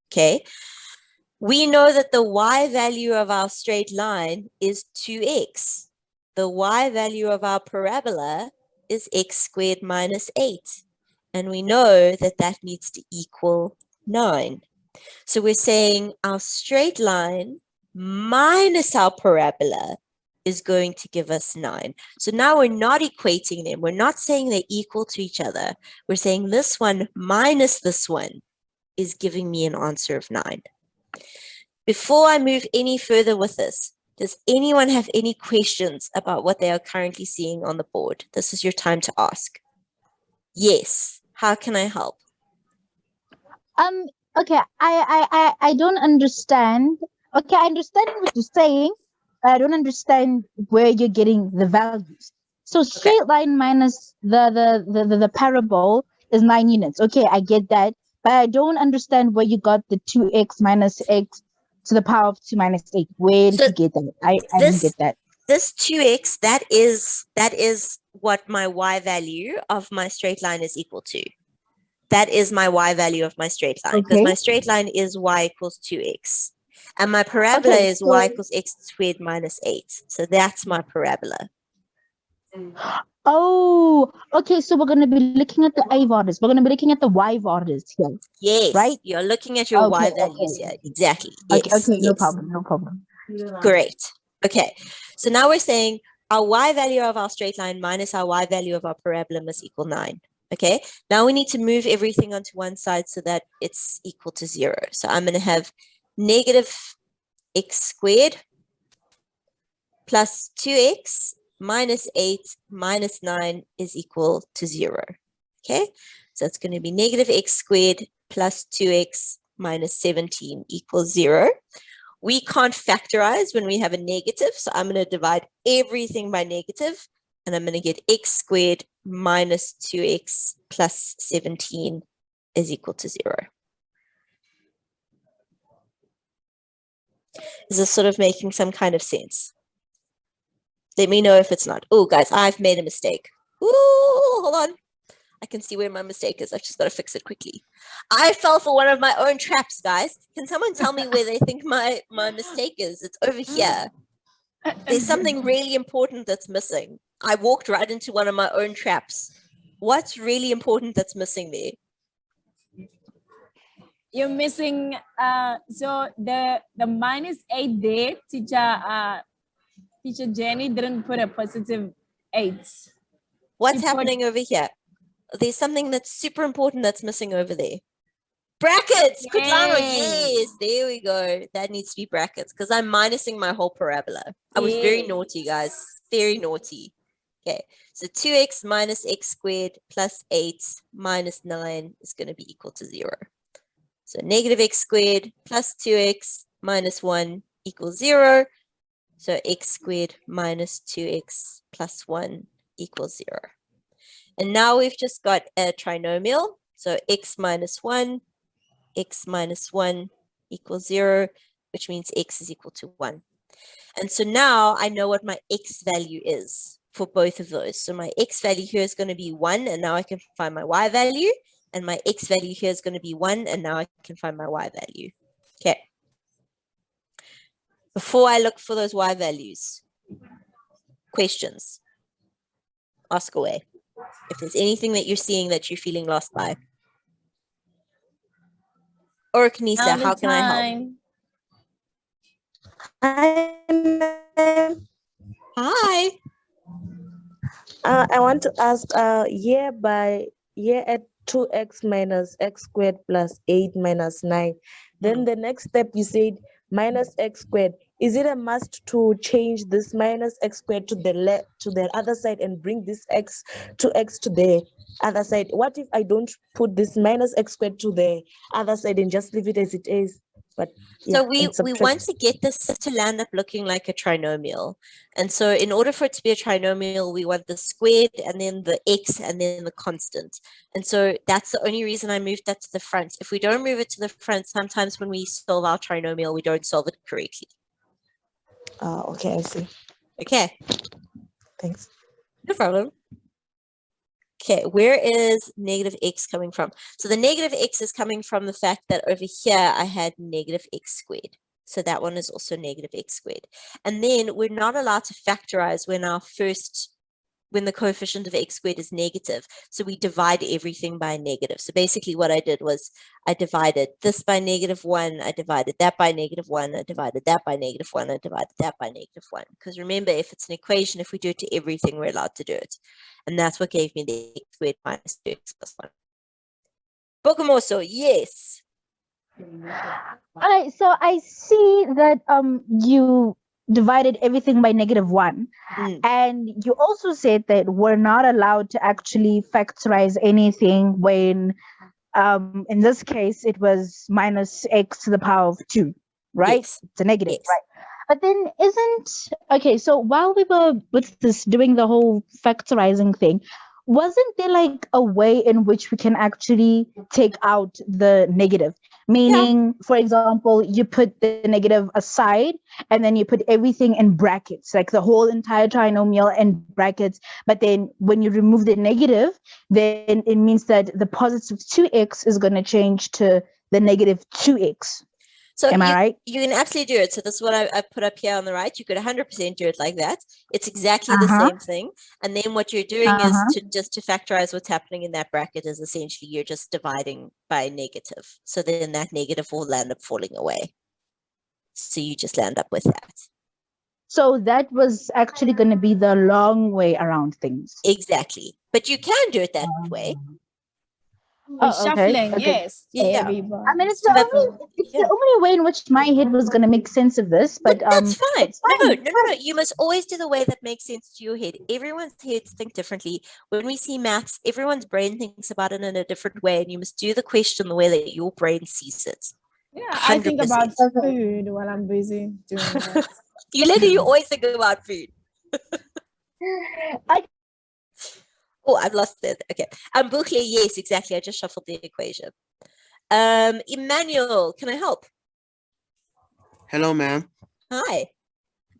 [SPEAKER 1] Okay. We know that the y value of our straight line is 2x. The y value of our parabola is x squared minus 8. And we know that that needs to equal 9. So we're saying our straight line minus our parabola is going to give us 9. So now we're not equating them. We're not saying they're equal to each other. We're saying this one minus this one is giving me an answer of 9. Before I move any further with this, does anyone have any questions about what they are currently seeing on the board? This is your time to ask. Yes. How can I help?
[SPEAKER 2] Okay, I don't understand. Okay, I understand what you're saying. I don't understand where you're getting the values. So straight line minus the parabola is 9 units. Okay, I get that. But I don't understand where you got the 2x minus x to the power of 2 minus 8. Where did you get that? I didn't get that.
[SPEAKER 1] This 2x, that is what my y value of my straight line is equal to. That is my y value of my straight line, because my straight line is y equals 2x. And my parabola is y equals x squared minus 8. So that's my parabola.
[SPEAKER 2] Oh, okay. So we're going to be looking at the a values. We're going to be looking at the y values here.
[SPEAKER 1] Yes,
[SPEAKER 2] right?
[SPEAKER 1] You're looking at your y values here. Exactly.
[SPEAKER 2] Okay,
[SPEAKER 1] Yes,
[SPEAKER 2] okay,
[SPEAKER 1] yes.
[SPEAKER 2] no problem.
[SPEAKER 1] Great. Okay. So now we're saying our y value of our straight line minus our y value of our parabola must equal 9. Okay. Now we need to move everything onto one side so that it's equal to 0. So I'm going to have negative x squared plus 2x minus 8 minus 9 is equal to 0. Okay. So it's going to be negative x squared plus 2x minus 17 equals 0. We can't factorize when we have a negative, so I'm going to divide everything by negative, and I'm going to get x squared minus 2x plus 17 is equal to 0. Is this sort of making some kind of sense? Let me know if it's not. Oh, guys, I've made a mistake. Ooh, hold on. I can see where my mistake is. I've just got to fix it quickly. I fell for one of my own traps, guys. Can someone tell me where they think my mistake is? It's over here. There's something really important that's missing. I walked right into one of my own traps. What's really important that's missing there?
[SPEAKER 3] You're missing, so the minus 8 there, teacher Jenny didn't put a positive 8.
[SPEAKER 1] What's happening over here? There's something that's super important that's missing over there. Brackets! Good luck. Yes, there we go. That needs to be brackets because I'm minusing my whole parabola. I was very naughty, guys. Very naughty. Okay, so 2x minus x squared plus 8 minus 9 is going to be equal to 0. So negative x squared plus 2x minus 1 equals 0. So x squared minus 2x plus 1 equals 0. And now we've just got a trinomial. So x minus 1 equals 0, which means x is equal to 1. And so now I know what my x value is for both of those. So my x value here is going to be 1, and now I can find my y value. And my x value here is going to be 1, and now I can find my y value. Okay. Before I look for those y values, questions, ask away. If there's anything that you're seeing that you're feeling lost by. Or Kanisa, how can I help?
[SPEAKER 7] Hi, ma'am.
[SPEAKER 1] Hi.
[SPEAKER 7] I want to ask, year at 2x minus x squared plus 8 minus 9. Then the next step you said minus x squared. Is it a must to change this minus x squared to the other side and bring this x to the other side? What if I don't put this minus x squared to the other side and just leave it as it is? But
[SPEAKER 1] So
[SPEAKER 7] yeah,
[SPEAKER 1] we want to get this to land up looking like a trinomial. And so in order for it to be a trinomial, we want the squared and then the x and then the constant. And so that's the only reason I moved that to the front. If we don't move it to the front, sometimes when we solve our trinomial, we don't solve it correctly.
[SPEAKER 7] Okay, I see.
[SPEAKER 1] Okay.
[SPEAKER 7] Thanks.
[SPEAKER 1] No problem. Okay, where is negative x coming from? So the negative x is coming from the fact that over here I had negative x squared. So that one is also negative x squared. And then we're not allowed to factorize when the coefficient of x squared is negative. So we divide everything by negative. So basically what I did was I divided this by -1, I divided that by -1, I divided that by -1, I divided that by -1. Because remember, if it's an equation, if we do it to everything, we're allowed to do it. And that's what gave me the x squared minus 2x plus 1. Bokumoso, yes.
[SPEAKER 2] Alright, so I see that you divided everything by -1. And you also said that we're not allowed to actually factorize anything when in this case it was minus x to the power of 2, right?
[SPEAKER 1] Yes.
[SPEAKER 2] It's a negative,
[SPEAKER 1] Yes.
[SPEAKER 2] right? But then okay, so while we were with this doing the whole factorizing thing, wasn't there like a way in which we can actually take out the negative? Meaning, for example, you put the negative aside and then you put everything in brackets, like the whole entire trinomial in brackets. But then when you remove the negative, then it means that the positive 2x is going to change to the negative 2x.
[SPEAKER 1] So
[SPEAKER 2] Am I right?
[SPEAKER 1] You can absolutely do it. So that's what I put up here on the right. You could 100% do it like that. It's exactly the same thing. And then what you're doing is to factorize what's happening in that bracket is essentially you're just dividing by negative. So then that negative will land up falling away. So you just land up with that.
[SPEAKER 2] So that was actually going to be the long way around things.
[SPEAKER 1] Exactly. But you can do it that way.
[SPEAKER 3] Shuffling,
[SPEAKER 2] okay.
[SPEAKER 3] yes.
[SPEAKER 1] Yeah.
[SPEAKER 2] I mean, it's the only way in which my head was going to make sense of this, but
[SPEAKER 1] that's fine.
[SPEAKER 2] it's fine.
[SPEAKER 1] No. You must always do the way that makes sense to your head. Everyone's heads think differently. When we see maths, everyone's brain thinks about it in a different way, and you must do the question the way that your brain sees it.
[SPEAKER 3] Yeah, I think
[SPEAKER 1] 100%.
[SPEAKER 3] about food while I'm busy doing that.
[SPEAKER 1] You always think about food. Oh, I've lost it. Okay. Bukle, yes, exactly. I just shuffled the equation. Emmanuel, can I help?
[SPEAKER 8] Hello, ma'am.
[SPEAKER 1] Hi.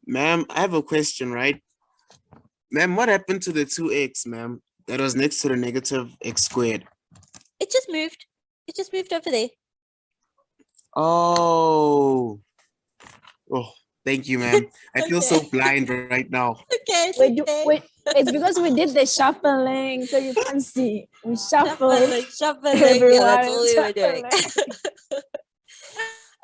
[SPEAKER 8] Ma'am, I have a question, right? Ma'am, what happened to the 2x, ma'am, that was next to the negative x squared?
[SPEAKER 1] It just moved. It just moved over there.
[SPEAKER 8] Oh, thank you, ma'am. I feel so blind right now.
[SPEAKER 1] Okay,
[SPEAKER 3] it's because we did the shuffling, so you can't see. We shuffled.
[SPEAKER 1] Shuffling.
[SPEAKER 3] Everyone,
[SPEAKER 1] Yeah, that's all we were doing.
[SPEAKER 3] shuffling.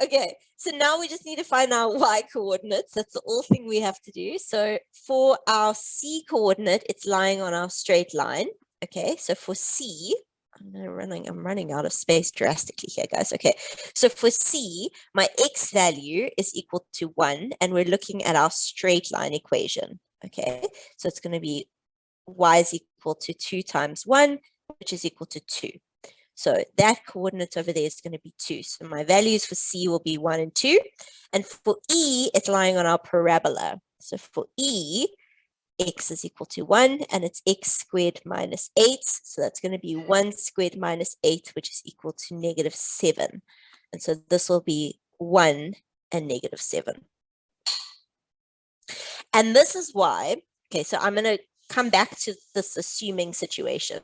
[SPEAKER 1] Okay, so now we just need to find our y coordinates. That's the all thing we have to do. So for our c coordinate, it's lying on our straight line. Okay, so for c, I'm running out of space drastically here, guys. Okay, so for c, my x value is equal to 1, and we're looking at our straight line equation. Okay, so it's going to be y is equal to 2 times 1, which is equal to 2. So that coordinate over there is going to be 2. So my values for C will be 1 and 2. And for E, it's lying on our parabola. So for E, x is equal to 1, and it's x squared minus 8. So that's going to be 1 squared minus 8, which is equal to negative 7. And so this will be 1 and negative 7. And this is why, okay, so I'm going to come back to this assuming situation.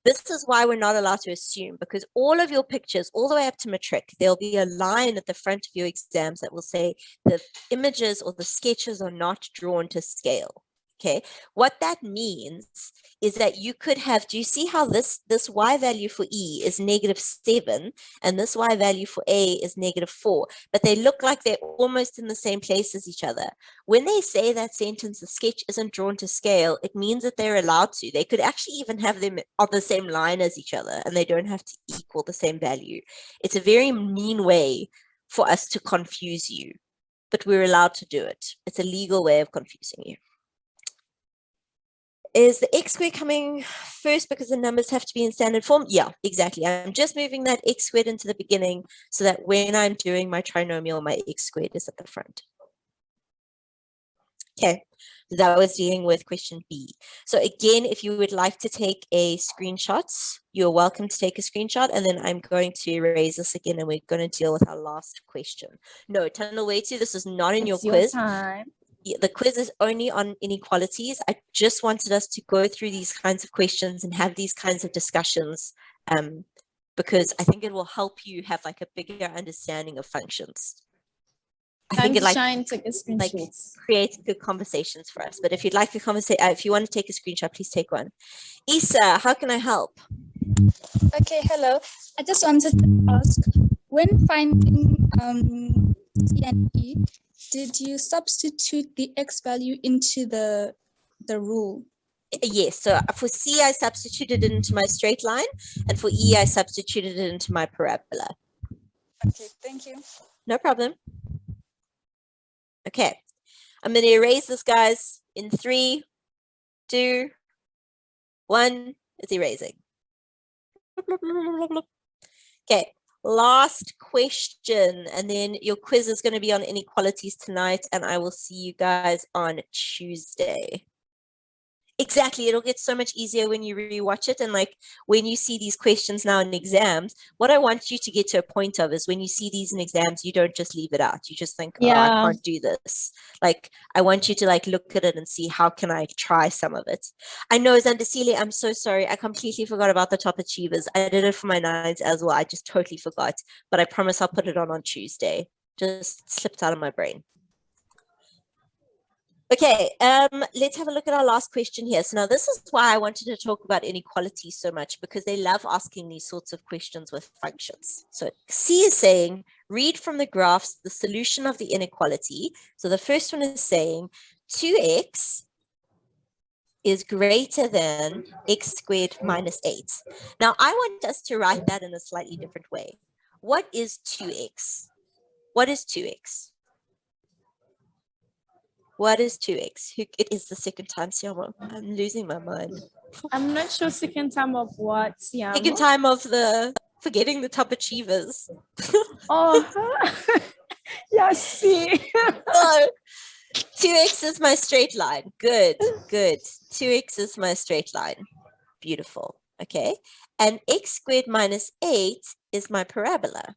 [SPEAKER 1] This is why we're not allowed to assume, because all of your pictures, all the way up to matric, there'll be a line at the front of your exams that will say the images or the sketches are not drawn to scale. Okay, what that means is that you could have, do you see how this y value for E is negative 7 and this y value for A is negative 4, but they look like they're almost in the same place as each other. When they say that sentence, the sketch isn't drawn to scale, it means that they're allowed to. They could actually even have them on the same line as each other and they don't have to equal the same value. It's a very mean way for us to confuse you, but we're allowed to do it. It's a legal way of confusing you. Is the x squared coming first because the numbers have to be in standard form? Yeah, exactly. I'm just moving that x squared into the beginning so that when I'm doing my trinomial, my x squared is at the front. Okay, so that was dealing with question B. So again, if you would like to take a screenshot, you're welcome to take a screenshot, and then I'm going to erase this again and we're going to deal with our last question. No, Tunnel Way to, this is not in your quiz.
[SPEAKER 3] Time.
[SPEAKER 1] The quiz is only on inequalities. I just wanted us to go through these kinds of questions and have these kinds of discussions because I think it will help you have like a bigger understanding of functions. I think it like creates good conversations for us. But if you'd like a conversation, if you want to take a screenshot, please take one. Isa, how can I help?
[SPEAKER 9] Okay, hello. I just wanted to ask, when finding C and E, did you substitute the x value into the rule?
[SPEAKER 1] Yes, so for C, I substituted it into my straight line, and for E, I substituted it into my parabola.
[SPEAKER 9] Okay, thank you.
[SPEAKER 1] No problem. Okay, I'm going to erase this, guys, in 3, 2, 1. It's erasing. Okay, last question, and then your quiz is going to be on inequalities tonight, and I will see you guys on Tuesday. Exactly, it'll get so much easier when you rewatch it, and like when you see these questions now in exams, what I want you to get to a point of is when you see these in exams, you don't just leave it out. You just think, oh, I can't do this. Like, I want you to like look at it and see how can I try some of it. I know, Zandasile, I'm so sorry. I completely forgot about the top achievers. I did it for my 9s as well. I just totally forgot, but I promise I'll put it on Tuesday. Just slipped out of my brain. Okay, let's have a look at our last question here. So now this is why I wanted to talk about inequality so much, because they love asking these sorts of questions with functions. So C is saying, read from the graphs the solution of the inequality. So the first one is saying 2x is greater than x squared minus 8. Now I want us to write that in a slightly different way. What is 2x? What is 2x? What is 2x? It is the second time, Siamo. I'm losing my mind.
[SPEAKER 3] I'm not sure second time of what, Siamo.
[SPEAKER 1] Second time of the forgetting the top achievers.
[SPEAKER 3] Oh, yes, see.
[SPEAKER 1] So 2x is my straight line. Good, good. 2x is my straight line. Beautiful. Okay. And x squared minus 8 is my parabola.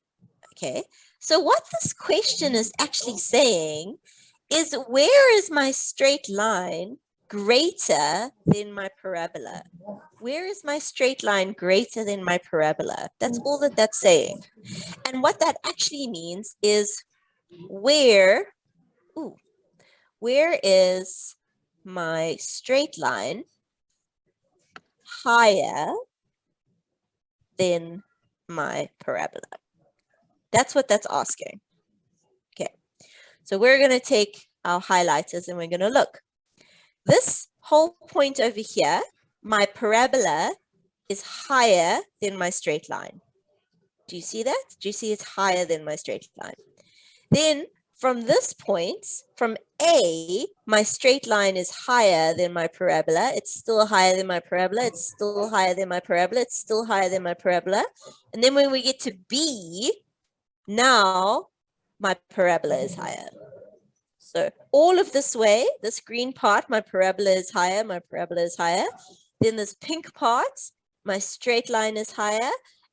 [SPEAKER 1] Okay. So what this question is actually saying is, where is my straight line greater than my parabola? Where is my straight line greater than my parabola? That's all that that's saying. And what that actually means is where is my straight line higher than my parabola? That's what that's asking. Okay. So we're going to take our highlighters and we're going to look. This whole point over here, my parabola is higher than my straight line. Do you see that? Do you see it's higher than my straight line? Then from this point, from A, my straight line is higher than my parabola. It's still higher than my parabola. It's still higher than my parabola. It's still higher than my parabola. And then when we get to B, now my parabola is higher. So all of this way, this green part, my parabola is higher, my parabola is higher. Then this pink part, my straight line is higher.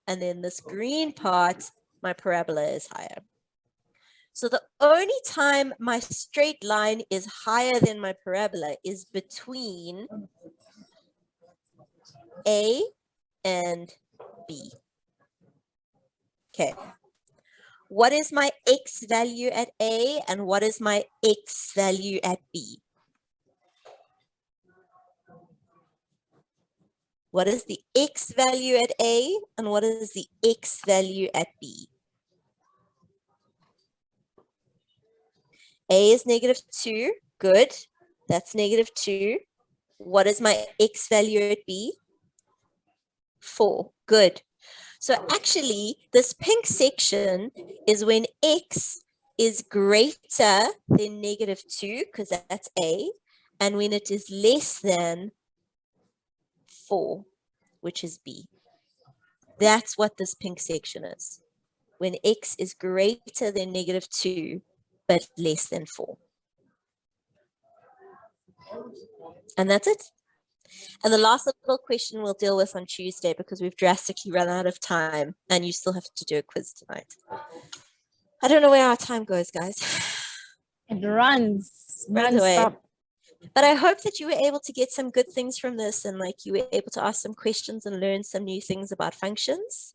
[SPEAKER 1] And then this green part, my parabola is higher. So the only time my straight line is higher than my parabola is between A and B. Okay. What is my X value at A and what is my X value at B? What is the X value at A and what is the X value at B? A is -2, good. That's -2. What is my X value at B? 4, good. So actually, this pink section is when X is greater than -2, because that's A, and when it is less than 4, which is B. That's what this pink section is. When X is greater than -2, but less than 4. And that's it. And the last little question we'll deal with on Tuesday because we've drastically run out of time and you still have to do a quiz tonight. I don't know where our time goes, guys.
[SPEAKER 3] It runs
[SPEAKER 1] away.
[SPEAKER 3] non-stop.
[SPEAKER 1] But I hope that you were able to get some good things from this and like you were able to ask some questions and learn some new things about functions.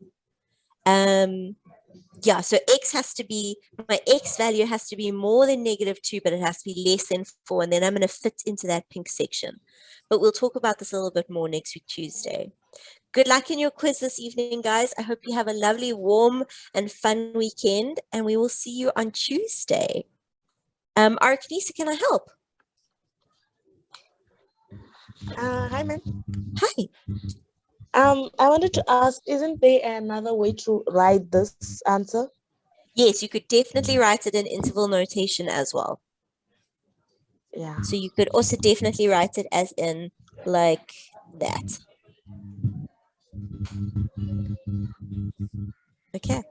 [SPEAKER 1] Yeah, so X has to be, my X value has to be more than -2, but it has to be less than 4. And then I'm going to fit into that pink section. But we'll talk about this a little bit more next week, Tuesday. Good luck in your quiz this evening, guys. I hope you have a lovely, warm and fun weekend. And we will see you on Tuesday. Arkanisa, can I help?
[SPEAKER 7] Hi, ma'am.
[SPEAKER 1] Hi.
[SPEAKER 7] I wanted to ask, isn't there another way to write this answer?
[SPEAKER 1] Yes, you could definitely write it in interval notation as well.
[SPEAKER 7] Yeah.
[SPEAKER 1] So you could also definitely write it as in like that. Okay.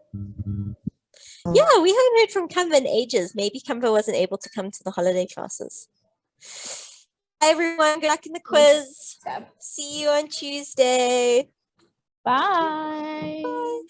[SPEAKER 1] Yeah, we haven't heard from Canva in ages. Maybe Canva wasn't able to come to the holiday classes. Hi, everyone. Good luck in the quiz. See you on Tuesday.
[SPEAKER 3] Bye.
[SPEAKER 1] Bye.